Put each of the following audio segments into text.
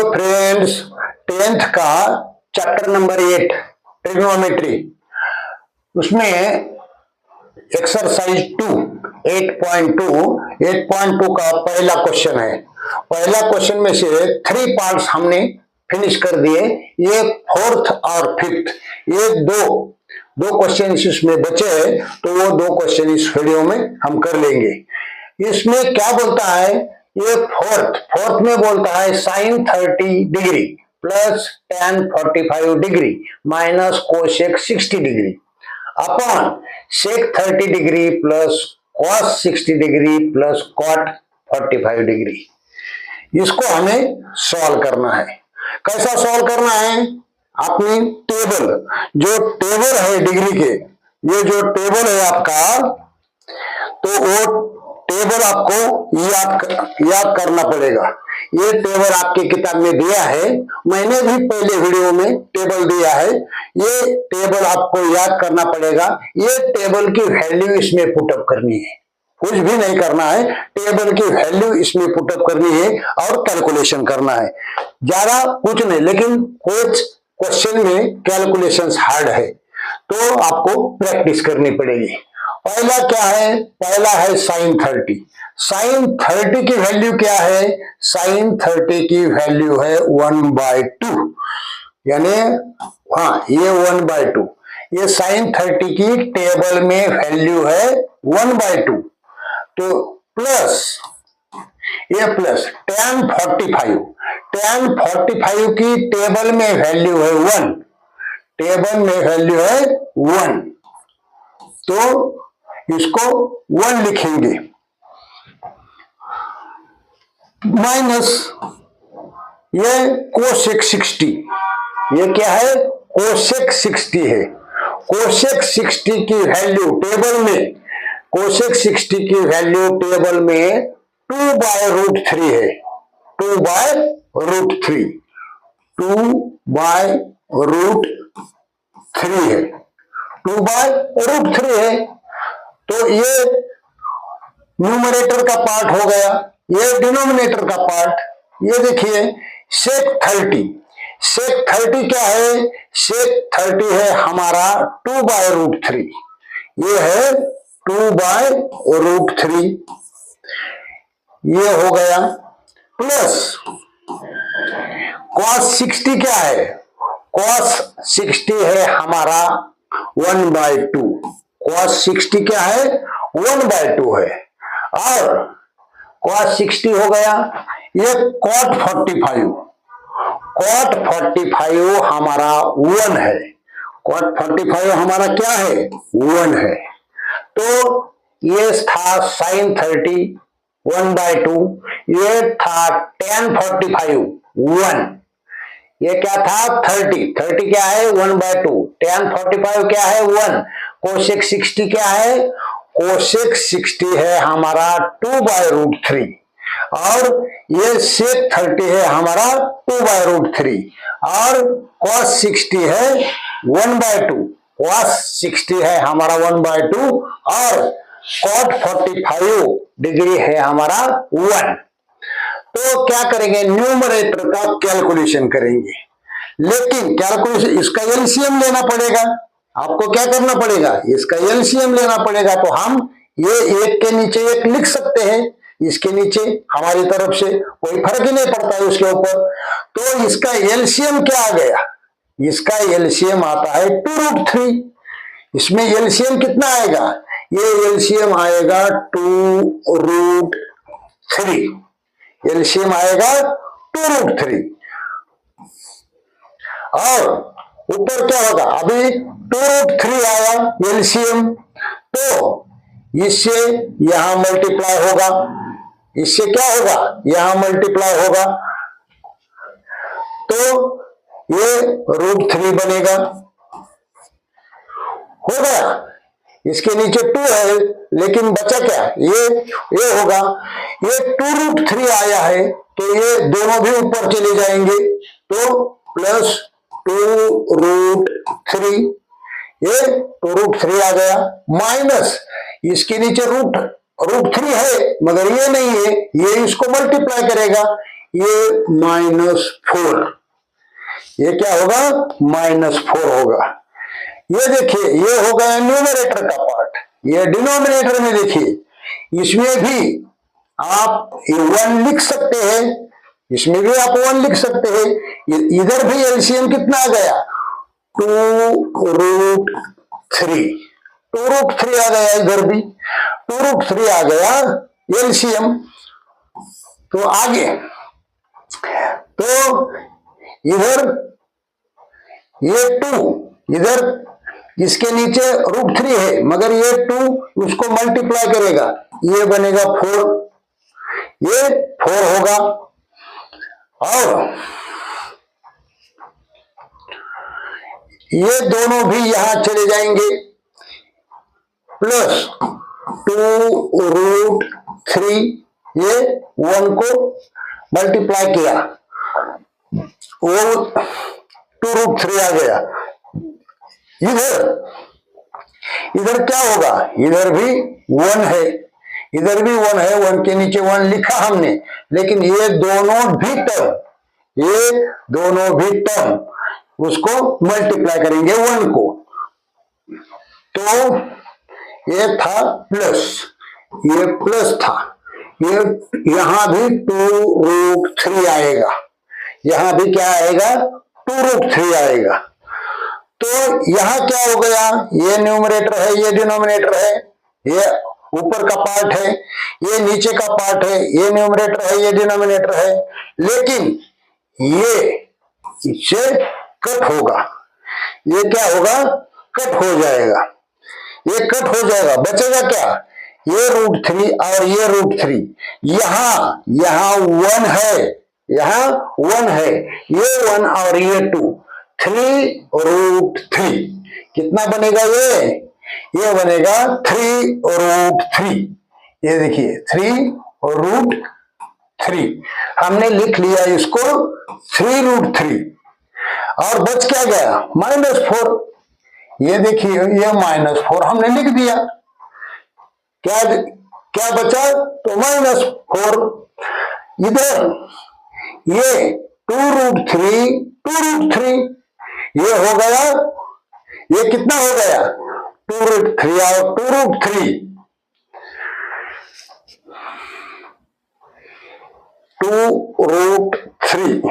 Hello friends, 10th का chapter number 8 trigonometry, उसमें exercise 2 8.2 का पहला क्वेश्चन है। पहला क्वेश्चन में से 3 पार्ट्स हमने फिनिश कर दिए। ये 4th और 5th, ये दो क्वेश्चन इसमें बचे, तो वो 2 क्वेश्चन इस वीडियो में हम कर लेंगे। इसमें क्या बोलता है, ये फोर्थ में बोलता है sine 30 degree plus tan 45 degree minus cosec 60 degree upon sec 30 degree plus cos 60 degree plus cot 45 degree. इसको हमें सॉल्व करना है। कैसा सॉल्व करना है? अपनी जो टेबल है डिग्री के, ये जो टेबल है आपका, तो वो टेबल आपको याद करना पड़ेगा। ये टेबल आपकी किताब में दिया है, मैंने भी पहले वीडियो में टेबल दिया है। ये टेबल आपको याद करना पड़ेगा। ये टेबल की वैल्यू इसमें पुटअप करनी है, कुछ भी नहीं करना है। टेबल की वैल्यू इसमें पुटअप करनी है और कैलकुलेशन करना है, ज्यादा कुछ नहीं। लेकिन कुछ क्वेश्चन में कैलकुलेशंस हार्ड है, तो आपको प्रैक्टिस करनी पड़ेगी। पहला क्या है? पहला है साइन 30। साइन 30 की वैल्यू क्या है? साइन 30 की वैल्यू है 1/2, यानी ये 1/2। ये साइन 30 की टेबल में वैल्यू है 1/2। तो प्लस tan 45 की टेबल में वैल्यू है 1, टेबल में वैल्यू है 1, तो इसको 1 लिखेंगे, माइनस ये कोसेक 60। ये क्या है? कोसेक 60 है। कोसेक 60 की वैल्यू टेबल में, कोसेक 60 की वैल्यू टेबल में 2/√3 है। 2/√3 है, 2/√3 है। तो ये न्यूमरेटर का पार्ट हो गया, ये डिनोमिनेटर का पार्ट। ये देखिए सेक 30 क्या है? सेक 30 है हमारा 2/√3, ये है 2/√3, ये हो गया। प्लस cos 60 क्या है? cos 60 है हमारा 1/2। cos 60 क्या है? 1/2 है। और cos 60 हो गया। ये cot 45 हमारा 1 है। cot 45 हमारा क्या है? 1 है। तो ये था साइन 30 1/2, ये था tan 45 1, ये क्या था 30 क्या है? 1/2, tan 45 क्या है? 1, कोसेक 60 क्या है? कोसेक 60 है हमारा 2/√3, और ये सेक 30 है हमारा 2/√3, और cos 60 है 1/2, cos 60 है हमारा 1/2, और cot 45 डिग्री है हमारा 1। तो क्या करेंगे? न्यूमरेटर का कैलकुलेशन करेंगे। लेकिन कैलकुलेशन, इसका एलसीएम लेना पड़ेगा। आपको क्या करना पड़ेगा? इसका एलसीएम लेना पड़ेगा। तो हम ये एक के नीचे एक लिख सकते हैं, इसके नीचे हमारी तरफ से कोई फर्क ही नहीं पड़ता है उसके ऊपर। तो इसका एलसीएम क्या आ गया? इसका एलसीएम आता है 2√3। इसमें एलसीएम कितना आएगा? ये एलसीएम आएगा 2√3, एलसीएम आएगा 2√3। और ऊपर क्या होगा? अभी 2√3 आया एलसीएम, तो इससे यहां मल्टीप्लाई होगा, इससे क्या होगा? यहां मल्टीप्लाई होगा, तो ये √3 बनेगा। हो गया। इसके नीचे 2 है, लेकिन बचा क्या? ये होगा। ये 2√3 आया है, तो ये दोनों भी ऊपर चले जाएंगे, तो प्लस 2√3, ये 2√3 आ गया, माइनस इसके नीचे √3 है, मगर ये नहीं है, ये इसको मल्टीप्लाई करेगा। ये -4, ये क्या होगा -4 होगा। ये देखिए ये हो गया न्यूमरेटर का पार्ट। ये डिनोमिनेटर में देखिए इसमें भी आप 1 लिख सकते हैं, इसमें भी आप 1 लिख सकते हैं। इधर भी एलसीएम कितना आ गया 2√3, 2√3 आ गया, इधर भी 2√3 आ गया एलसीएम। तो आगे तो इधर ये 2, इधर इसके नीचे √3 है, मगर ये 2 उसको मल्टीप्लाई करेगा, ये बनेगा 4, ये 4 होगा। और ये दोनों भी यहां चले जाएंगे, प्लस 2√3, ये 1 को मल्टीप्लाई किया, वो 2√3 आ गया। इधर क्या होगा, इधर भी 1 है, इधर भी 1 है, 1 के नीचे 1 लिखा हमने, लेकिन ये दोनों भी टर्म उसको मल्टीप्लाई करेंगे 1 को। तो ये था प्लस, ये प्लस था, ये यहां भी 2√3 आएगा, यहां भी क्या आएगा 2√3 आएगा। तो यहां क्या हो गया, ये न्यूमरेटर है, ये डिनोमिनेटर है, ये ऊपर का पार्ट है, ये नीचे का पार्ट है, ये न्यूमरेटर है, ये डिनोमिनेटर है, लेकिन ये इससे कट होगा, ये क्या होगा कट हो जाएगा, ये कट हो जाएगा, बचेगा क्या, ये √3 और ये √3, यहां 1 है, यहां 1 है, ये 1 और ये 2, 3√3 कितना बनेगा, ये बनेगा 3√3। ये देखिए 3√3 हमने लिख लिया इसको 3√3, और बच क्या गया -4। ये देखिए ये -4 हमने लिख दिया, क्या बचा तो -4। इधर ये 2√3 ये हो गया, ये कितना हो गया 2√3 और 2√3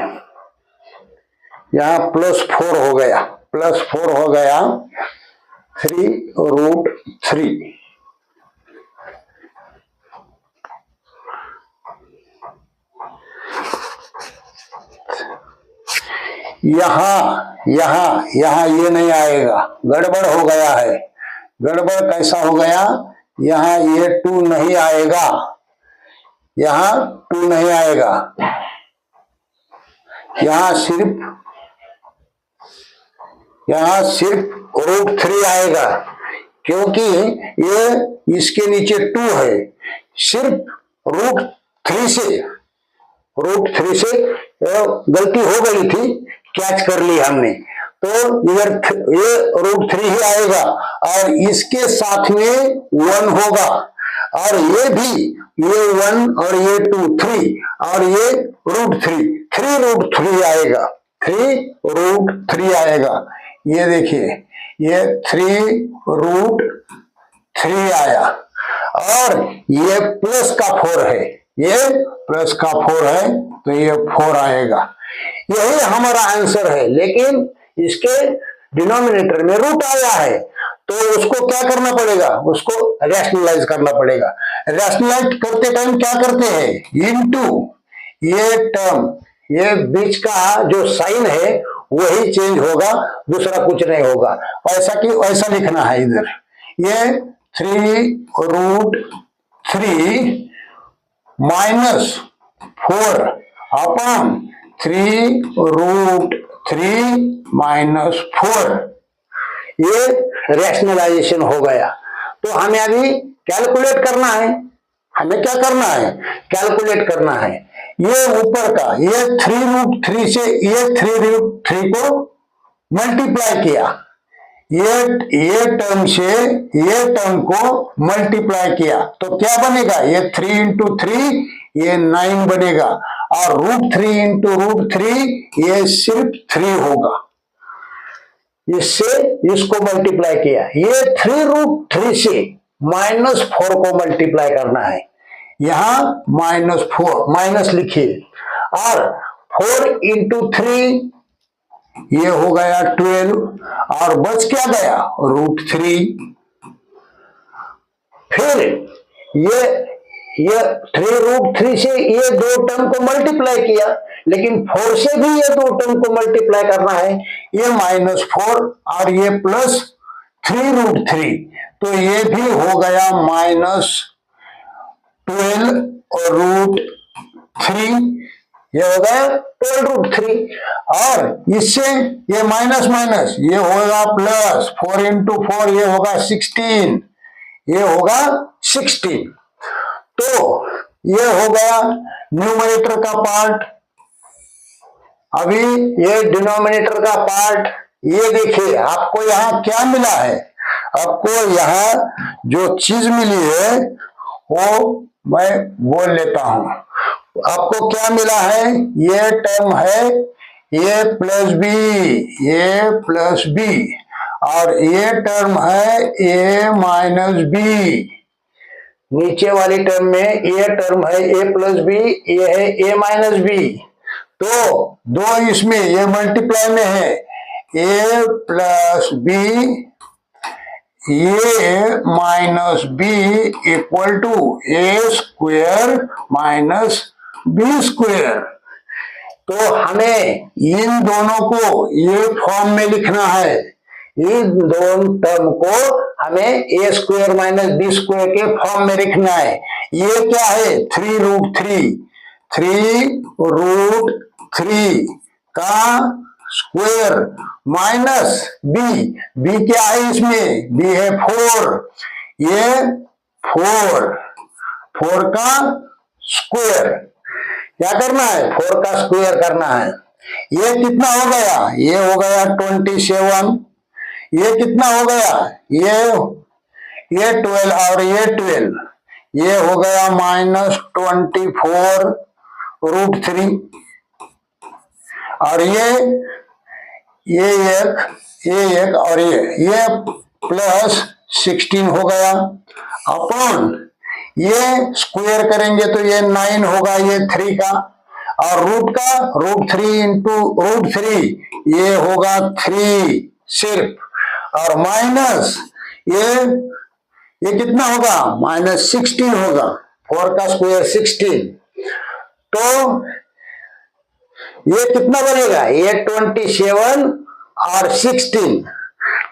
यहां +4 हो गया, +4 हो गया 3√3। यहां ये नहीं आएगा, गड़बड़ हो गया है। गड़बड़ कैसा हो गया, यहां ये 2 नहीं आएगा, यहां 2 नहीं आएगा, यहां सिर्फ √3 आएगा, क्योंकि ये इसके नीचे 2 है, सिर्फ √3 से गलती हो गई थी, कैच कर ली हमने, तो इधर ये √3 ही आएगा, और इसके साथ में 1 होगा, और ये भी ये 1 और ये 2 3 और ये √3 आएगा, 3√3 आएगा। ये देखिए ये 3√3 आया, और ये प्लस का 4 है, ये प्लस का 4 है, तो ये 4 आएगा। यही हमारा आंसर है, लेकिन इसके डिनोमिनेटर में रूट आया है, तो उसको क्या करना पड़ेगा, उसको रैशनलाइज करना पड़ेगा। रैशनलाइज करते टाइम क्या करते हैं, इनटू ये टर्म, ये बीच का जो साइन है वही चेंज होगा, दूसरा कुछ नहीं होगा। ऐसा लिखना है इधर, ये 3√3 -4 अपॉन 3√3 -4, ये रैशनलाइजेशन हो गया। तो हमें अभी कैलकुलेट करना है, हमें क्या करना है, कैलकुलेट करना है। ये ऊपर का ये 3√3 से ये 3√3 को मल्टीप्लाई किया, ये टर्म से ये टर्म को मल्टीप्लाई किया, तो क्या बनेगा, ये 3 × 3 ये 9 बनेगा, और √3 इंटू √3 ये सिर्फ 3 होगा। इससे इसको मल्टीप्लाई किया, ये 3√3 से -4 को मल्टीप्लाई करना है, यहां -4 माइनस लिखिए, और 4 इंटू 3 ये हो गया 12, और बच क्या गया √3। फिर ये 3√3 से ये दो टर्म को मल्टीप्लाई किया, लेकिन 4 से भी ये दो टर्म को मल्टीप्लाई करना है, ये -4 और ये +3√3, तो ये भी हो गया -12√3, ये हो गया 12√3, और इससे ये माइनस माइनस ये होगा प्लस, 4 इंटू 4 ये होगा 16, ये होगा 16। तो ये हो गया न्यूमरेटर का पार्ट। अभी ये डिनोमिनेटर का पार्ट, ये देखिए आपको यहाँ क्या मिला है, आपको यहाँ जो चीज मिली है वो मैं बोल लेता हूं। आपको क्या मिला है, ये टर्म है ये प्लस बी, और ये टर्म है a-b। नीचे वाली टर्म में ये टर्म है a+b, ये है a-b, तो दो इसमें ये मल्टीप्लाई में है, a+b a-b equal to a² - b²। तो हमें इन दोनों को ये फॉर्म में लिखना है, इन दोनों टर्म को हमें a² - b² के फॉर्म में लिखना है। ये क्या है 3√3 का स्क्वायर माइनस b क्या है इसमें, b है 4, ये 4 का स्क्वायर, क्या करना है 4 का स्क्वायर करना है। ये कितना हो गया, ये हो गया 27, ये कितना हो गया, ये 12 और ये 12, ये हो गया -24√3, और ये एक और ये +16 हो गया, अपॉन ये स्क्वायर करेंगे तो ये 9 होगा, ये 3 का, और √3 इंटू √3 ये होगा 3 सिर्फ, और माइनस ये कितना होगा -16 होगा, 4 का स्क्वायर 16, तो ये कितना बनेगा, ये 27 और 16,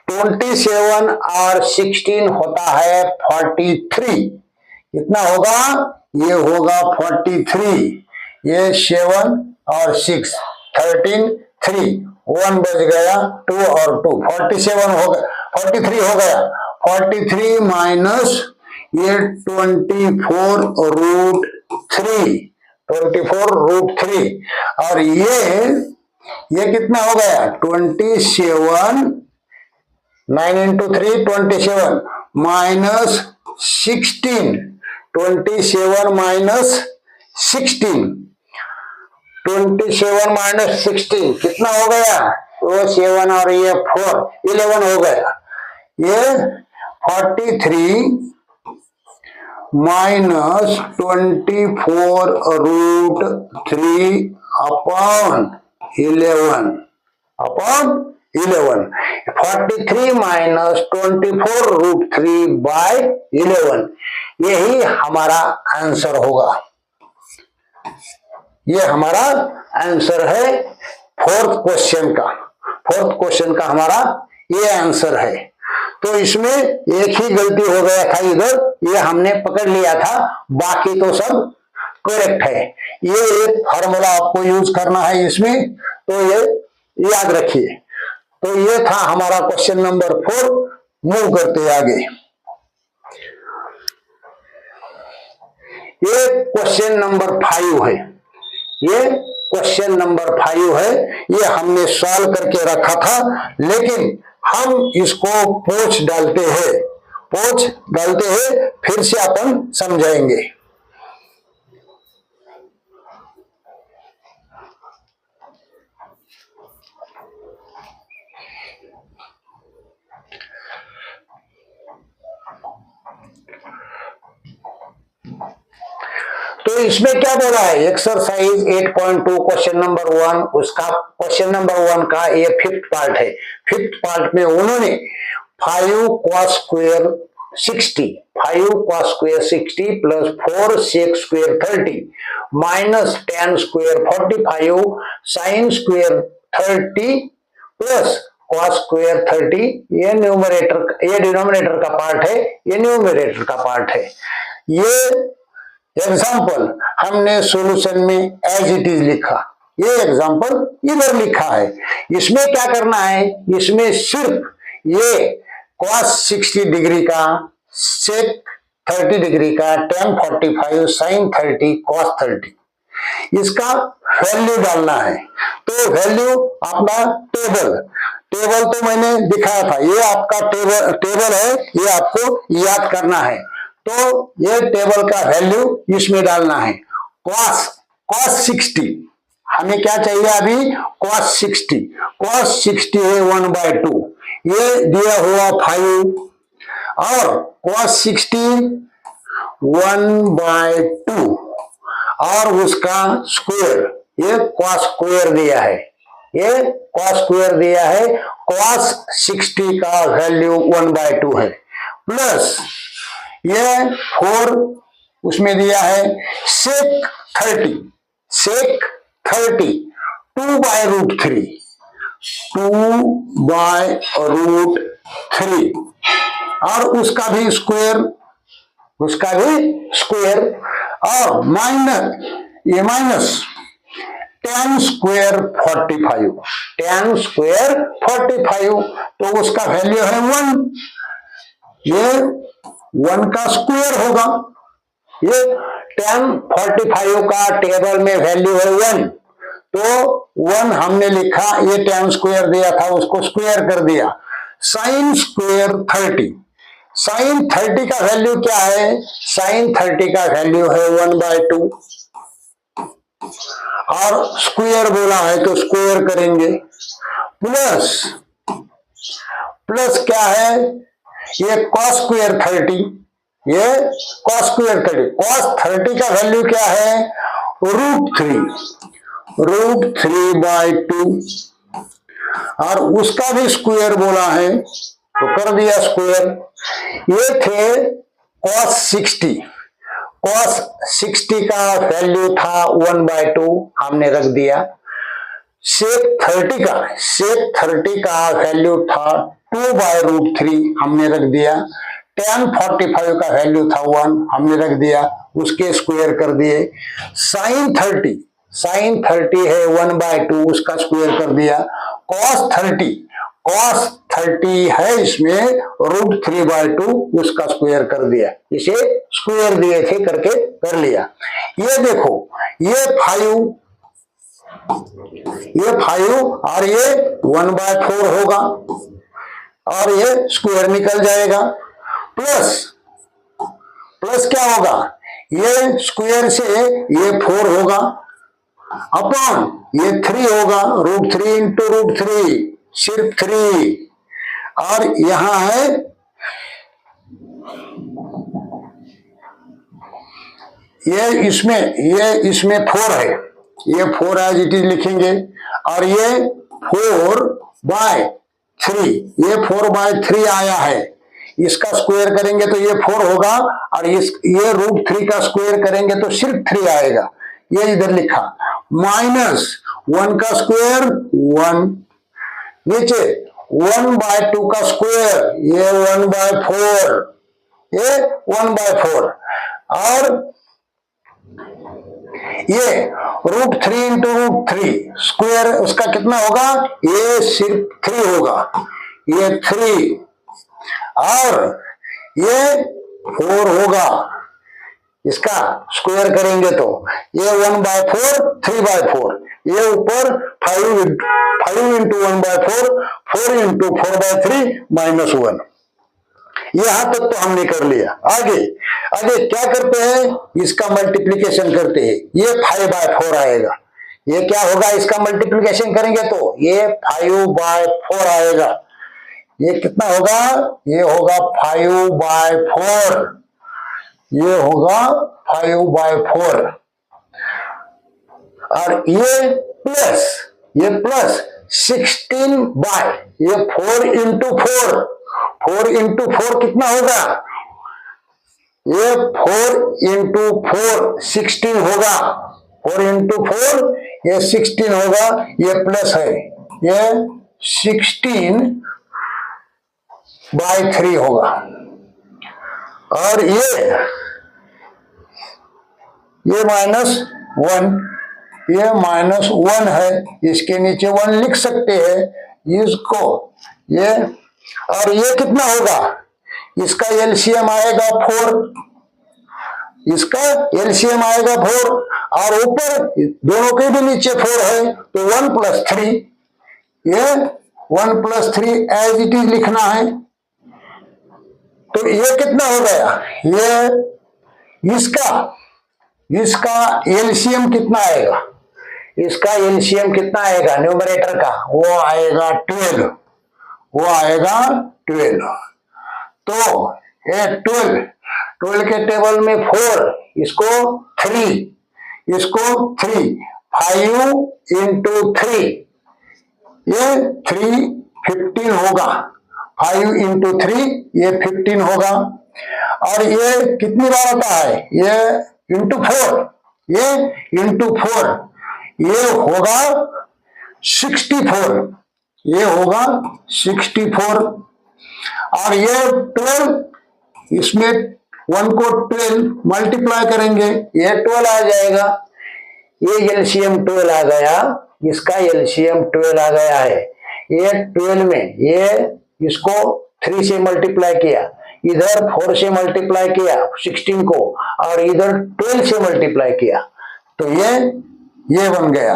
27 और 16 होता है 43, कितना होगा, ये होगा 43, ये 7 और 6 13 3 1 बच गया, 2 और 2 47 हो गया, 43 हो गया, 43 माइनस ये 24√3 और ये कितना हो गया 27, 9 इंटू 3 27 माइनस 16, 27 माइनस 16, 27 माइनस 16 कितना हो गया, वो 7 और ये 4 11 हो गया, ये 43 माइनस 24√3 अपॉन 11 43 माइनस 24√3 बाय 11, यही हमारा आंसर होगा। ये हमारा आंसर है फोर्थ क्वेश्चन का हमारा ये आंसर है। तो इसमें एक ही गलती हो गया था इधर, ये हमने पकड़ लिया था, बाकी तो सब करेक्ट है। ये एक फार्मूला आपको यूज करना है इसमें, तो ये याद रखिए। तो ये था हमारा क्वेश्चन नंबर 4। मूव करते आगे। ये क्वेश्चन नंबर 5 है, ये हमने सॉल्व करके रखा था, लेकिन हम इसको पोंछ डालते हैं, फिर से अपन समझाएंगे। तो इसमें क्या बोला है, एक्सरसाइज 8.2 क्वेश्चन नंबर 1, उसका क्वेश्चन नंबर 1 का ये फिफ्थ पार्ट है। फिफ्थ पार्ट में उन्होंने 5 cos square 60, 5 cos square 60 plus 4 sec square 30 minus 10 square 45 sin square 30 plus cos square 30, ये न्यूमरेटर, ये डिनोमिनेटर का पार्ट है, ये न्यूमरेटर का पार्ट है। ये एग्जाम्पल हमने सॉल्यूशन में एज इट इज लिखा, ये एग्जाम्पल इधर लिखा है। इसमें क्या करना है, इसमें सिर्फ ये cos 60 डिग्री का, sec 30 डिग्री का, tan 45, sin 30, cos 30, इसका वैल्यू डालना है। तो वैल्यू अपना टेबल तो मैंने दिखाया था, ये आपका टेबल है, ये आपको याद करना है। तो ये टेबल का वैल्यू इसमें डालना है। cos 60 हमें क्या चाहिए अभी, cos 60 है 1/2, ये दिया हुआ 5 और cos 60 1/2 और उसका स्क्वायर, ये cos स्क्वायर दिया है, ये cos स्क्वायर दिया है। cos 60 का वैल्यू 1/2 है, प्लस ये 4 उसमें दिया है, sec 30 2/√3 और उसका भी स्क्वायर और माइनस tan स्क्वायर 45, तो उसका वैल्यू है 1, ये 1 का स्क्वायर होगा। ये tan 45 का टेबल में वैल्यू है 1, तो 1 हमने लिखा, ये tan स्क्वायर दिया था उसको स्क्वायर कर दिया। sin स्क्वायर 30 का वैल्यू क्या है, sin 30 का वैल्यू है 1/2 और स्क्वायर बोला है तो स्क्वायर करेंगे, प्लस क्या है, ये cos स्क्वायर 30, ये cos स्क्वायर 30, cos 30 का वैल्यू क्या है, √3/2 और उसका भी स्क्वायर बोला है तो कर दिया स्क्वायर। ये थे cos 60 का वैल्यू था 1/2, हमने रख दिया। sec 30 का वैल्यू था 2/√3, हमने रख दिया। tan 45 का वैल्यू था 1, हमने रख दिया, उसके स्क्वायर कर दिए। sin 30 है 1/2, उसका स्क्वायर कर दिया। cos 30 है इसमें √3/2, उसका स्क्वायर कर दिया, इसे स्क्वायर दिए थे करके कर लिया। ये देखो, ये 5 और ये 1/4 होगा और ये स्क्वायर निकल जाएगा, प्लस क्या होगा, ये स्क्वायर से ये 4 होगा अपॉन ये 3 होगा, √3 इंटू √3 सिर्फ 3 और यहां है ये इसमें 4 है, ये 4 एज इट इज लिखेंगे और ये 4/3, ये 4/3 आया है, इसका स्क्वायर करेंगे तो ये 4 होगा और ये √3 का स्क्वायर करेंगे तो सिर्फ 3 आएगा, ये इधर लिखा। माइनस 1 का स्क्वायर 1, नीचे 1/2 का स्क्वायर, ये 1/4, ये 1/4 और ये √3 इंटू √3 स्क्वायर, उसका कितना होगा, ये सिर्फ 3 होगा, ये 3 और ये 4 होगा, इसका स्क्वायर करेंगे तो ये 1/4 3/4, ये ऊपर 5 इंटू 1/4 4 इंटू 4/3 -1। यहां तक तो हमने कर लिया। आगे क्या करते हैं, इसका मल्टीप्लीकेशन करते हैं, ये 5/4 आएगा, ये क्या होगा, इसका मल्टीप्लीकेशन करेंगे तो ये 5/4 आएगा, ये कितना होगा, ये होगा 5/4, ये होगा 5/4 और ये प्लस 16 बाय, ये 4 इंटू 4, 4 इंटू 4 कितना होगा, ये 4 इंटू 4 16 होगा, 4 इंटू 4 ये 16 होगा, ये प्लस है, ये 16 बाय 3 होगा। और ये -1, ये -1 है, इसके नीचे 1 लिख सकते हैं इसको, ये और ये कितना होगा, इसका एलसीएम आएगा 4, इसका एलसीएम आएगा 4, और ऊपर दोनों के भी नीचे 4 है, तो 1 + 3, ये 1 + 3 एज इट इज लिखना है। तो ये कितना हो गया, ये इसका एलसीएम कितना आएगा, इसका एलसीएम कितना आएगा न्यूमरेटर का, वो आएगा 12, वो आएगा 12। तो ये 12 के टेबल में 4, इसको 3, 5 इंटू 3, ये 3 15 होगा, 5 इंटू 3 ये 15 होगा। और ये कितनी बार आता है, ये इंटू 4, ये इंटू 4, ये होगा 64, ये होगा 64। और ये 12, इसमें 1 को 12 मल्टीप्लाई करेंगे, ये 12 आ जाएगा, ये एलसीएम 12 आ गया, इसका एलसीएम 12 आ गया है। ये 12 में ये इसको 3 से मल्टीप्लाई किया, इधर 4 से मल्टीप्लाई किया 16 को, और इधर 12 से मल्टीप्लाई किया, तो ये बन गया।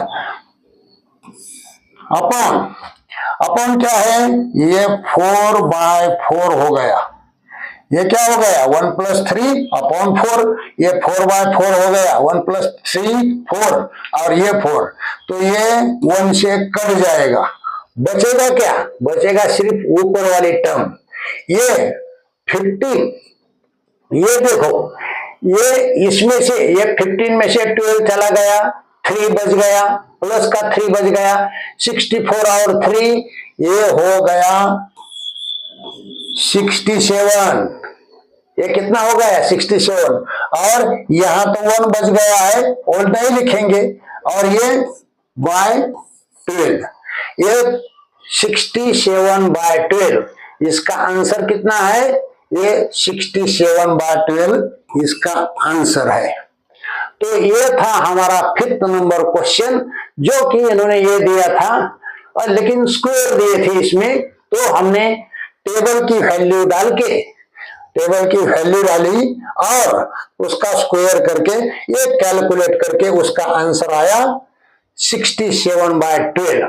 अपॉन क्या है, ये 4/4 हो गया, ये क्या हो गया 1 + 3/4, ये 4/4 हो गया, 1 + 3 4, और ये 4, तो ये 1 से कट जाएगा, बचेगा क्या, बचेगा सिर्फ ऊपर वाली टर्म, ये 15, ये देखो, ये इसमें से ये 15 में से 12 चला गया, 3 बच गया, प्लस का 3 बच गया, 64 और 3 ये हो गया 67, ये कितना हो गया 67, और यहां तो 1 बच गया है, उल्टा ही लिखेंगे, और ये /12, ये 67/12, इसका आंसर कितना है, ये 67/12 इसका आंसर है। तो ये था हमारा 5th नंबर क्वेश्चन, जो कि इन्होंने ये दिया था, और लेकिन स्क्वायर दिए थे इसमें, तो हमने टेबल की वैल्यू डाली और उसका स्क्वायर करके, ये कैलकुलेट करके उसका आंसर आया 67/12।